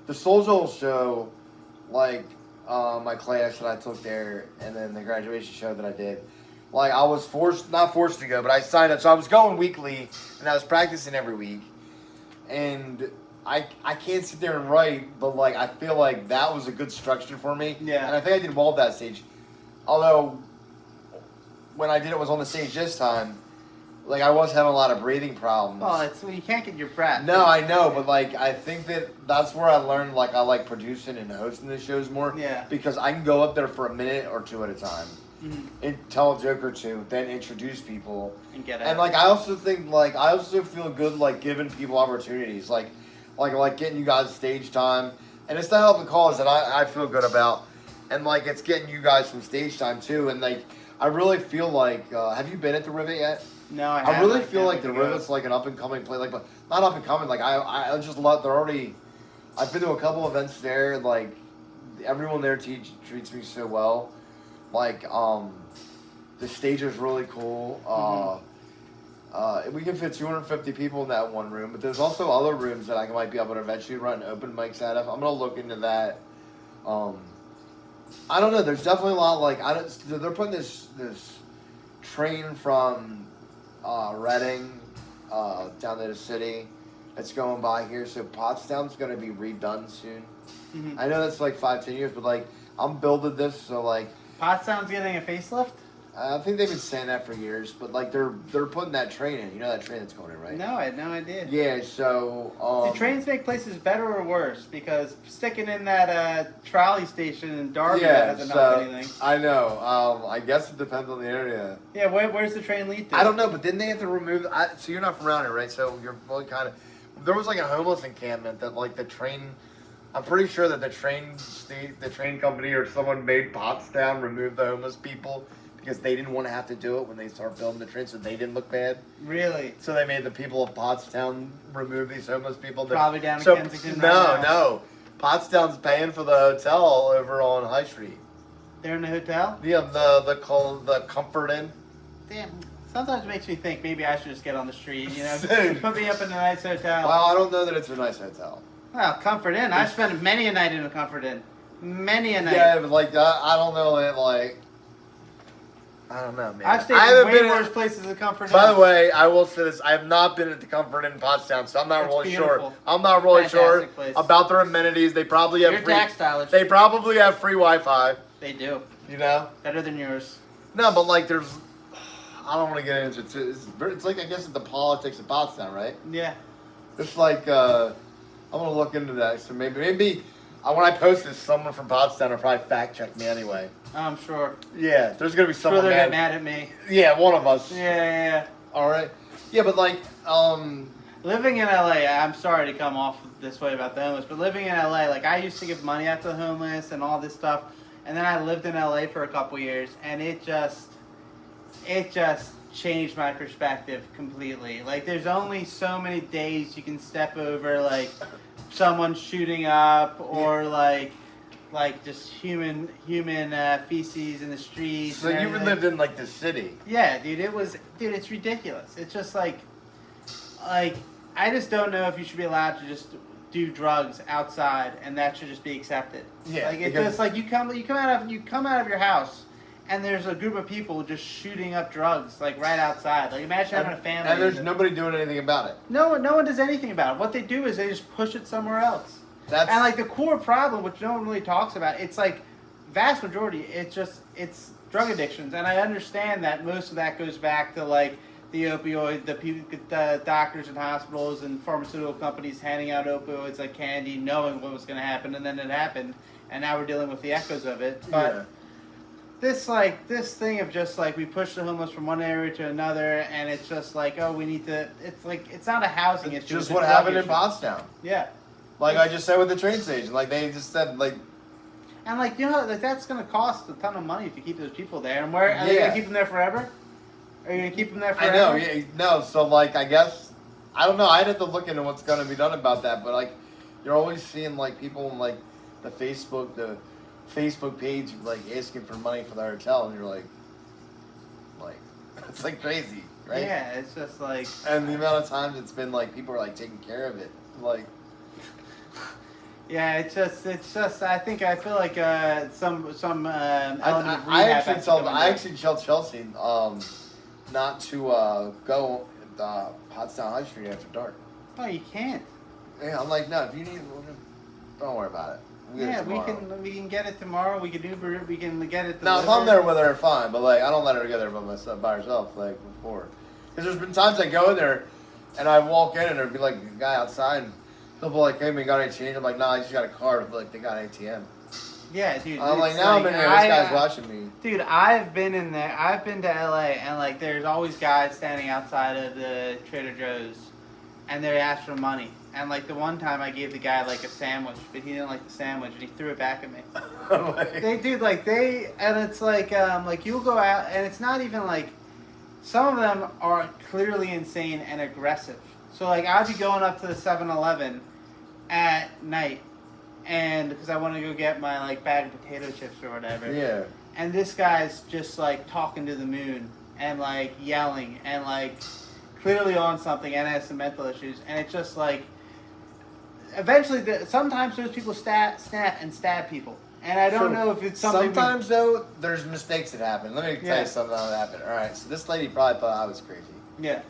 the Soul's show, like, my class that I took there, and then the graduation show that I did, like, I was not forced to go, but I signed up. So I was going weekly, and I was practicing every week. And I can't sit there and write, but, like, I feel like that was a good structure for me. Yeah. And I think I did well at that stage. Although, when I did it was on the stage this time, like, I was having a lot of breathing problems. Well, you can't get your breath. No, I know, but, like, I think that's where I learned, like, I like producing and hosting the shows more. Yeah. Because I can go up there for a minute or two at a time. Mm-hmm. And tell a joke or two, then introduce people. And get out. And, like, I also think, like, I also feel good, like, giving people opportunities. Like getting you guys stage time. And it's the helping cause that I feel good about. And, like, it's getting you guys some stage time, too. And, like, I really feel like, have you been at the Rivet yet? No, I haven't. I really feel like the Rivet's like an up and coming play, like, but not up and coming. Like I just love. They're already I've been to a couple events there. Like everyone there treats me so well. Like the stage is really cool. We can fit 250 people in that one room, but there's also other rooms that I might be able to eventually run open mics out of. I'm gonna look into that. I don't know. There's definitely a lot. Like they're putting this train from Reading down to the city. That's going by here. So Pottstown's gonna be redone soon. Mm-hmm. I know that's like 5-10 years, but like I'm building this, so like Pottstown's getting a facelift. I think they've been saying that for years, but like they're putting that train in. You know that train that's going in, right? No, I had no idea. Yeah, so do trains make places better or worse? Because sticking in that trolley station in Derby doesn't help anything. I know. I guess it depends on the area. Yeah, where's the train lead to? I don't know, but then they have to remove. So you're not from around here, right? So you're really kind of. There was like a homeless encampment that like the train. I'm pretty sure that the train company or someone made Pottstown remove the homeless people. Because they didn't want to have to do it when they started building the train, so they didn't look bad. Really? So they made the people of Pottstown remove these homeless people. Probably down in Kensington. No. Pottstown's paying for the hotel over on High Street. They're in the hotel? Yeah, the Comfort Inn. Damn. Sometimes it makes me think maybe I should just get on the street. You know, put me up in a nice hotel. Well, I don't know that it's a nice hotel. Well, Comfort Inn. I've spent many a night in a Comfort Inn. Many a night. Yeah, but like I don't know that like. I don't know, man. I've stayed in way worse places than Comfort Inn. By the way, I will say this. I have not been at the Comfort Inn in Pottstown, so I'm not really sure. I'm not really sure about their amenities. They probably have They probably have free Wi-Fi. They do. You know? Better than yours. No, but like there's... I don't want to get into it. It's like, I guess, it's the politics of Pottstown, right? Yeah. It's like... I'm going to look into that. So maybe when I post this, someone from Pottstown will probably fact-check me anyway. I'm sure. Yeah, there's gonna be someone they're gonna get mad at me. Yeah, one of us. Yeah. All right. Yeah, but like, living in LA, I'm sorry to come off this way about the homeless, but living in LA, like I used to give money out to the homeless and all this stuff, and then I lived in LA for a couple years, and it just changed my perspective completely. Like, there's only so many days you can step over, like someone shooting up or like just human feces in the streets. So you lived in like the city. Yeah, dude. It's ridiculous. It's just like I just don't know if you should be allowed to just do drugs outside and that should just be accepted. Yeah. Like it's just like you come out of your house and there's a group of people just shooting up drugs like right outside. Like imagine having a family. And there's nobody doing anything about it. No one does anything about it. What they do is they just push it somewhere else. And like the core problem, which no one really talks about, it's like vast majority, it's drug addictions. And I understand that most of that goes back to like the opioid, the doctors and hospitals and pharmaceutical companies handing out opioids like candy, knowing what was going to happen, and then it happened, and now we're dealing with the echoes of it. But this thing of just like we push the homeless from one area to another, and it's just like, oh, we need to. It's like it's not a housing issue. Just what happened in Pottstown. Yeah. Like I just said with the train station, like they just said, like, and like like that's gonna cost a ton of money to keep those people there. And where are they gonna keep them there forever? Are you gonna keep them there forever? I know, yeah, no. So like, I guess I don't know. I'd have to look into what's gonna be done about that. But like, you're always seeing like people in like the Facebook page like asking for money for the hotel, and you're like it's like crazy, right? Yeah, it's just like. And the amount of times it's been like people are like taking care of it, like. Yeah, it's just. I feel like some element of rehab. I actually told Chelsea not to go Pottstown High Street after dark. Oh, you can't. Yeah, I'm like, no. If you need, don't worry about it. We can get it tomorrow. We can Uber it. We can get it. Now, if I'm there with her, fine. But like, I don't let her go there by herself like before. Because there's been times I go in there, and I walk in and there'd be like a guy outside. And he'll be like, hey, man, got any change? I'm like, nah, I just got a card. But like, they got an ATM. Yeah, dude. I'm like, now I'm in here. This guy's watching me. Dude, I've been in there. I've been to LA, and like, there's always guys standing outside of the Trader Joe's, and they ask for money. And like the one time I gave the guy like a sandwich, but he didn't like the sandwich, and he threw it back at me. And it's like you'll go out, and it's not even like, some of them are clearly insane and aggressive. So like I'd be going up to the 7-Eleven, at night, and because I want to go get my like bag of potato chips or whatever. Yeah. And this guy's just like talking to the moon and like yelling and like clearly on something and has some mental issues, and it's just like eventually sometimes those people snap and stab people, and I don't know if it's something. Sometimes though, there's mistakes that happen. Let me tell you something that happened. All right, so this lady probably thought I was crazy. Yeah.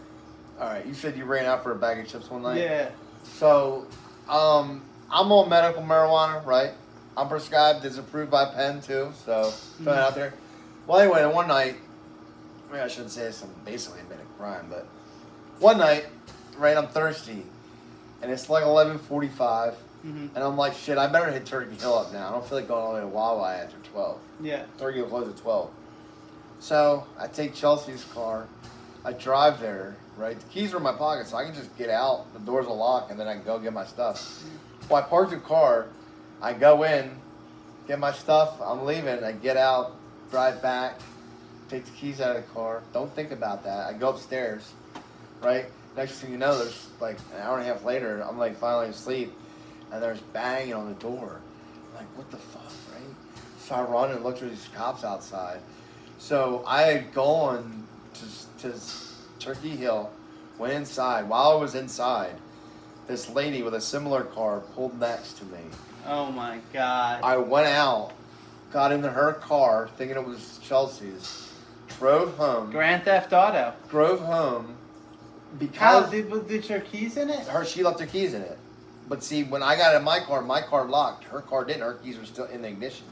All right, you said you ran out for a bag of chips one night. Yeah. So, I'm on medical marijuana, right? I'm prescribed. It's approved by Penn too. So, throwing it out there. Well, anyway, one night, maybe I shouldn't say this. I'm basically admitting crime, but one night, right? I'm thirsty, and it's like 11:45, and I'm like, shit, I better hit Turkey Hill up now. I don't feel like going all the way to Wawa after 12. Yeah. Turkey Hill closes at 12. So I take Chelsea's car. I drive there. Right, the keys are in my pocket, so I can just get out. The doors are locked, and then I can go get my stuff. Well, I park the car. I go in, get my stuff. I'm leaving. I get out, drive back, take the keys out of the car. Don't think about that. I go upstairs. Right. Next thing you know, there's like an hour and a half later. I'm like finally asleep, and there's banging on the door. I'm like, what the fuck, right? So I run and look for these cops outside. So I had gone to Turkey Hill, went inside. While I was inside, this lady with a similar car pulled next to me. Oh my God. I went out, got into her car, thinking it was Chelsea's, drove home. Grand Theft Auto. Drove home because... How, did her keys in it? She left her keys in it. But see, when I got in my car locked. Her car didn't. Her keys were still in the ignition.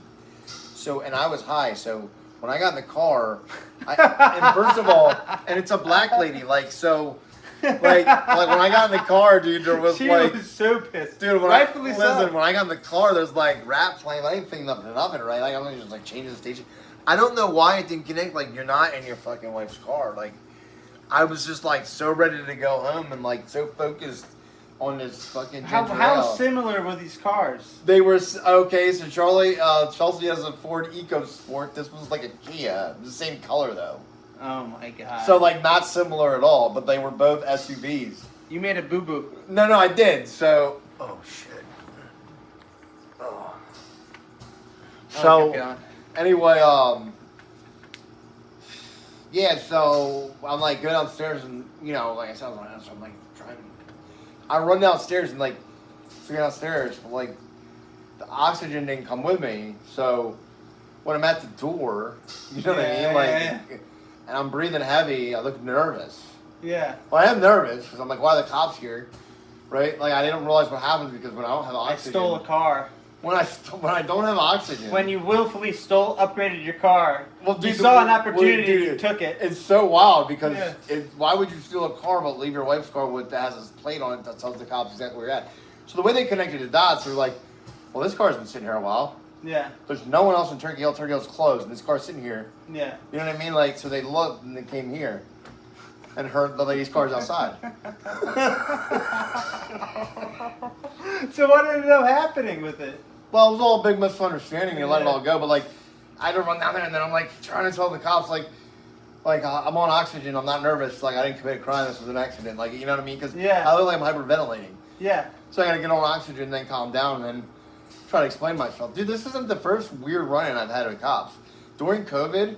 So, and I was high, so... When I got in the car, and first of all, and it's a black lady, like, so, like when I got in the car, dude, there was she like... She was so pissed. Dude, rightfully so. Listen, when I got in the car, there's like rap playing. I didn't think nothing of it, right? Like, I'm just like changing the station. I don't know why it didn't connect. Like, you're not in your fucking wife's car. Like, I was just like so ready to go home and like so focused on this fucking How similar were these cars? They were okay. So Chelsea has a Ford EcoSport. This was like a Kia. It was the same color though. Oh my God. So like not similar at all, but they were both SUVs. You made a boo boo. No, I did. So shit. Oh. So anyway, yeah. So I'm like going downstairs and like I said, I'm like trying. I run downstairs and like, so downstairs, but like, the oxygen didn't come with me. So when I'm at the door, you know what I mean? Like, and I'm breathing heavy. I look nervous. Yeah. Well, I am nervous because I'm like, why are the cops here? Right? Like, I didn't realize what happens because when I don't have oxygen. I stole a car. When I don't have oxygen. When you willfully upgraded your car, you saw an opportunity, you took it. It's so wild because why would you steal a car but leave your wife's car that has this plate on it that tells the cops exactly where you're at? So the way they connected the dots, they're like, well, this car's been sitting here a while. Yeah. There's no one else in Turkey Hill. Turkey Hill's closed, and this car's sitting here. Yeah. You know what I mean? Like, so they looked and they came here and heard the lady's car's outside. So what ended up happening with it? Well, it was all a big misunderstanding and let it all go. But like, I had to run down there, and then I'm like trying to tell the cops like I'm on oxygen. I'm not nervous. Like, I didn't commit a crime. This was an accident. Like, you know what I mean? Because I look like I'm hyperventilating. Yeah. So I got to get on oxygen, then calm down, and then try to explain myself. Dude, this isn't the first weird run-in I've had with cops. During COVID,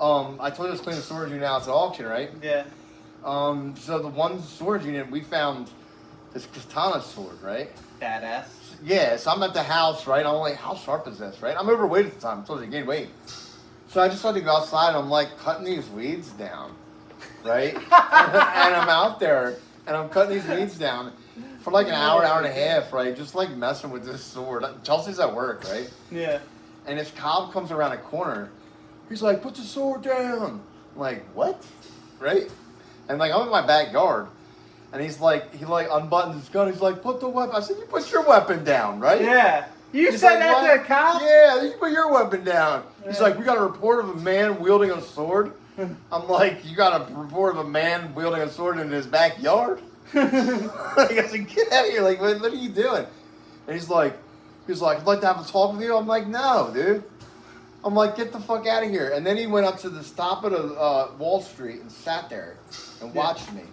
I told you I was cleaning the storage unit out at the auction, right? Yeah. So the one storage unit, we found this katana sword, right? Badass. Yeah, so I'm at the house, right? I'm like, how sharp is this, right? I'm overweight at the time. I told you I gained weight. So I just had to go outside, and I'm like cutting these weeds down, right? And I'm out there, and I'm cutting these weeds down for like an hour and a half, right? Just like messing with this sword. Chelsea's at work, right? Yeah. And this cop comes around a corner. He's like, put the sword down. I'm like, what? Right? And like, I'm in my backyard. And he unbuttons his gun. He's like, put the weapon. I said, you put your weapon down, right? Yeah. You said that to a cop? Yeah, you put your weapon down. Yeah. He's like, we got a report of a man wielding a sword. I'm like, you got a report of a man wielding a sword in his backyard? I said, get out of here. Like, what are you doing? And he's like, I'd like to have a talk with you. I'm like, no, dude. I'm like, get the fuck out of here. And then he went up to the stop of Wall Street and sat there and watched me.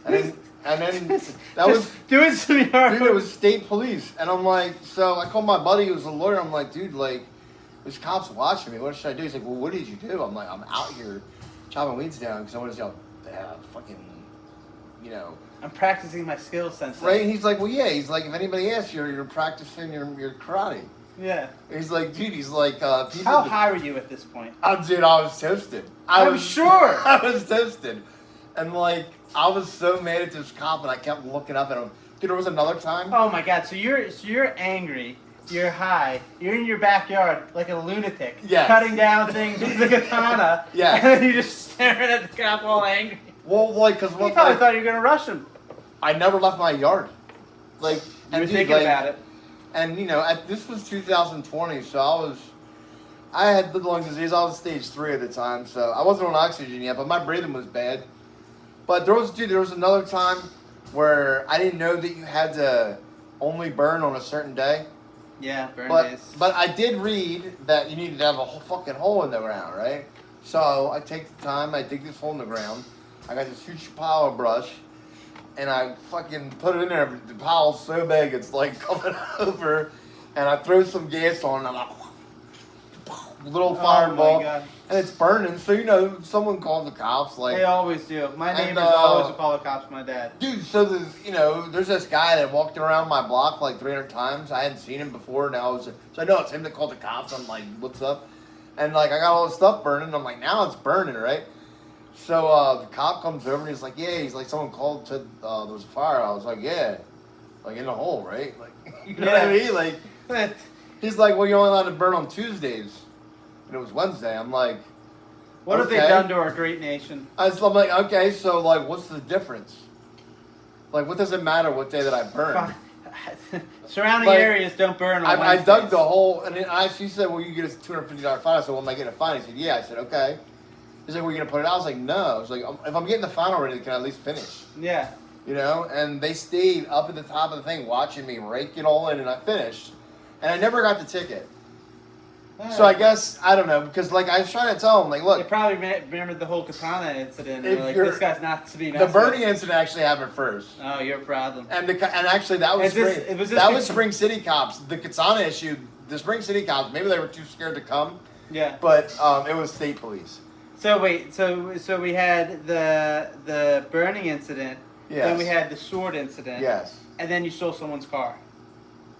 And And then that was doing some yard. Dude, it was state police, and I'm like, so I called my buddy who was a lawyer. I'm like, dude, like, there's cops watching me. What should I do? He's like, well, what did you do? I'm like, I'm out here chopping weeds down because I want to yell, fucking, you know. I'm practicing my skill sense. Right? And he's like, well, yeah. He's like, if anybody asks you, you're practicing your karate. Yeah. He's like, dude, he's like, people. How high were you at this point? Dude, I was toasted. I'm sure. I was toasted. And like, I was so mad at this cop, and I kept looking up at him. Dude, there was another time. Oh my god! So you're angry. You're high. You're in your backyard like a lunatic. Yes. Cutting down things with the katana. Yeah. And then you're just staring at the cop all angry. Well, like, cause he probably thought you were gonna rush him. I never left my yard. Like, you were thinking about it. And you know, this was 2020, so I had the lung disease. I was stage 3 at the time, so I wasn't on oxygen yet, but my breathing was bad. But there was another time where I didn't know that you had to only burn on a certain day. Yeah, burn days. But I did read that you needed to have a whole fucking hole in the ground, right? So I take the time, I dig this hole in the ground. I got this huge pile of brush, and I fucking put it in there. The pile's so big, it's like coming over. And I throw some gas on, and I'm like, little fireball, and it's burning. So, you know, someone called the cops. Like, they always do. My neighbors always would call the cops. My dad. Dude, so there's this guy that walked around my block like 300 times. I hadn't seen him before. So I know it's him that called the cops. I'm like, what's up? And like, I got all this stuff burning. I'm like, now it's burning, right? So the cop comes over and he's like, yeah. He's like, someone called, said there was a fire. I was like, yeah, like in the hole, right? Like, you know what I mean? Like, he's like, well, you're only allowed to burn on Tuesdays. And it was Wednesday. I'm like, what have they done to our great nation? I'm like, okay, so like, what's the difference? Like, what does it matter what day that I burn? Surrounding areas don't burn on I dug the hole, and then she said, well, you get a $250 fine. I said, well, am I getting a fine? He said, yeah. I said, okay. He's like, were you going to put it out? I was like, no. I was like, if I'm getting the fine already, can I at least finish? Yeah. You know? And they stayed up at the top of the thing watching me rake it all in, and I finished. And I never got the ticket. So I guess, I don't know, because like I was trying to tell him, like, look. They probably remembered the whole katana incident. And like, this guy's not to be messed with. The burning incident actually happened first. Oh, you're a problem. And actually, that was Spring City cops. The katana issue, the Spring City cops, maybe they were too scared to come. Yeah. But it was state police. So wait, so we had the burning incident. Yes. Then we had the sword incident. Yes. And then you stole someone's car.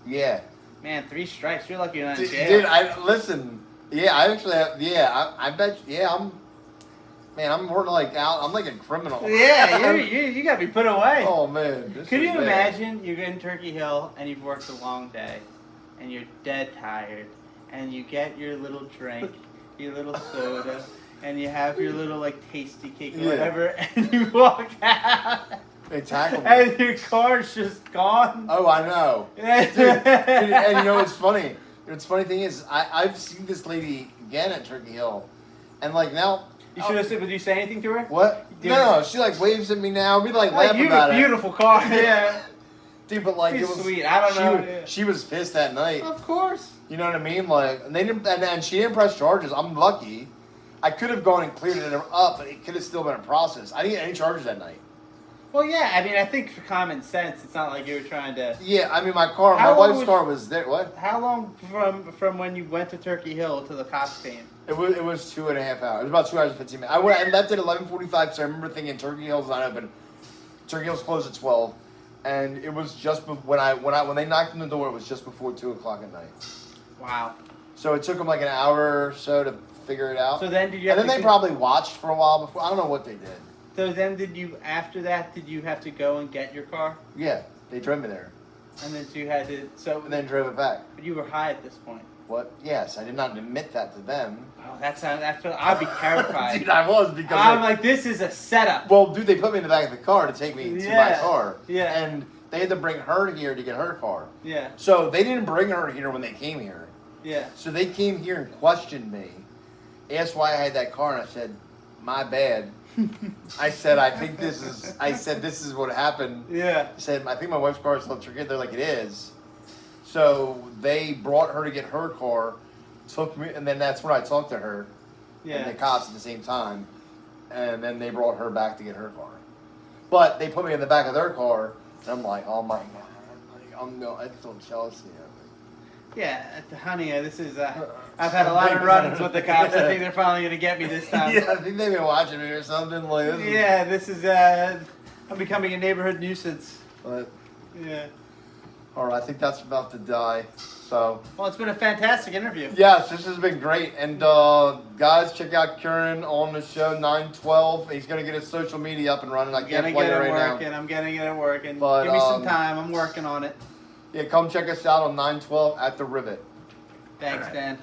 Yeah. Man, 3 strikes. You're lucky you're not in jail. Dude, listen. Yeah, I actually have. Yeah, I bet. Yeah, I'm more like out. I'm like a criminal. Yeah, you got to be put away. Oh man. Could you imagine you're in Turkey Hill and you've worked a long day, and you're dead tired, and you get your little drink, your little soda, and you have your little like tasty cake or whatever, and you walk out. They tackled me. And your car's just gone. Oh, I know. Dude, and you know what's funny? The funny thing is, I've seen this lady again at Turkey Hill, and like now. You should have said. Would you say anything to her? What? No, she like waves at me now. We like laugh about it. You have a beautiful car. Yeah. Dude, but like it was sweet. I don't know. She was pissed that night. Of course. You know what I mean? Like, and they didn't, and she didn't press charges. I'm lucky. I could have gone and cleared it up, but it could have still been a process. I didn't get any charges that night. Well, yeah, I mean, I think for common sense, it's not like you were trying to... Yeah, I mean, my wife's car was there. What? How long from when you went to Turkey Hill to the cops came? It was 2.5 hours. It was about 2 hours and 15 minutes. I left at 11:45, so I remember thinking Turkey Hill's not open. Turkey Hill's closed at 12, and it was just when they knocked on the door. It was just before 2 o'clock at night. Wow. So it took them like an hour or so to figure it out. So then did you? And then they probably watched for a while before. I don't know what they did. So then after that, did you have to go and get your car? Yeah, they drove me there. And then you had to, and then drove it back. But you were high at this point. What? Yes, I did not admit that to them. Oh, I'd be terrified. Dude, I was because I'm like, this is a setup. Well, dude, they put me in the back of the car to take me to my car. Yeah. And they had to bring her here to get her car. Yeah. So they didn't bring her here when they came here. Yeah. So they came here and questioned me, asked why I had that car, and I said, my bad. I said, this is what happened. Yeah. I said, I think my wife's car is still triggered. They're like, it is. So they brought her to get her car, took me, and then that's when I talked to her. Yeah. And the cops at the same time. And then they brought her back to get her car. But they put me in the back of their car, and I'm like, oh my god, I just don't Chelsea. Yeah, honey, this is. I've had a lot of runs with the cops. I think they're finally gonna get me this time. Yeah, I think they've been watching me or something like this. Yeah, this is. I'm becoming a neighborhood nuisance. But, yeah. All right, I think that's about to die. So. Well, it's been a fantastic interview. Yes, this has been great. And guys, check out Curran on the show 912. He's gonna get his social media up and running. I can't play it right now. I'm getting it working. But, give me some time. I'm working on it. Yeah, come check us out on 912 at the Rivet. Thanks, Dan.